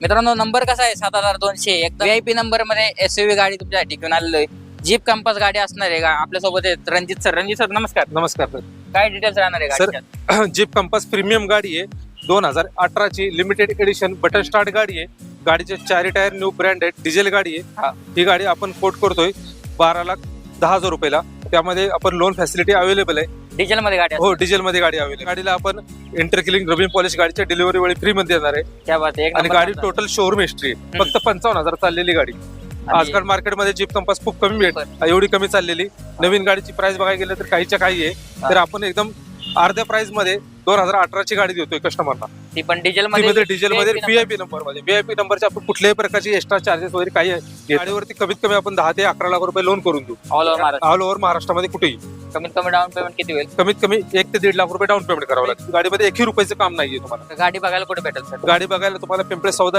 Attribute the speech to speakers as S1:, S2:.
S1: मित्रांनो नंबर कसा आहे 7200 एकदम VIP नंबर मध्ये SUV गाडी तुमच्यासाठी घेऊन आलेलो आहे. जीप कंपास गाडी असणार आहे. आपल्यासोबत आहेत रणजित सर नमस्कार.
S2: नमस्कार सर.
S1: काय डिटेल्स राहणार आहे
S2: सर,
S1: गाडीच्या?
S2: जीप कंपास प्रीमियम गाडी आहे. 2018 ची लिमिटेड एडिशन बटन स्टार्ट गाडी आहे. गाडीचे 4 टायर न्यू ब्रँड आहे. डिझेल गाडी आहे. ही गाडी आपण कोट करतोय 12,10,000 रुपयाला. त्यामध्ये आपण लोन फॅसिलिटी अवेलेबल आहे.
S1: डिझेल मध्ये गाडी
S2: हो, डिझेल मध्ये गाडी अवेलेबल. गाडीला आपण इंटरक्लिंग रबिंग पॉलिश गाडीच्या डिलिव्हरी वेळी फ्री मध्ये देणार आहे.
S1: क्या बात आहे. एक
S2: आणि
S1: नंबर
S2: गाडी
S1: चालतं.
S2: टोटल शोरूम हिस्ट्री आहे. फक्त 55,000 चाललेली गाडी. आजकाल मार्केटमध्ये जीप कंपास खूप कमी भेटत, एवढी कमी चाललेली. नवीन गाडीची प्राइस बघायला गेलं तर काहीच्या काही आहे. तर आपण एकदम अर्ध्या प्राइस मध्ये 2018 ची गाडी देतोय कस्टमरला.
S1: ती पण डिझेल
S2: मध्ये
S1: मध्ये
S2: डिझेल मध्ये VIP नंबर मध्ये. VIP नंबरचे आपण कुठल्याही प्रकारची एक्स्ट्रा चार्जेस वगैरे काही आहे गाडीवरती कमीत कमी आपण 10 ते 11 लाख रुपये लोन करून देऊ.
S1: All over Maharashtra.
S2: All over महाराष्ट्रामध्ये कुठेही.
S1: कमीत कमी डाऊन पेमेंट किती होईल?
S2: कमीत कमी 1 ते 1.5 लाख रुपये डाऊन पेमेंट करावं लागतं. गाडीमध्ये 1 रुपयाचं काम नाहीये तुम्हाला.
S1: गाडी बघायला कुठे भेटेल सर?
S2: गाडी बघायला तुम्हाला पिंपळे सौदा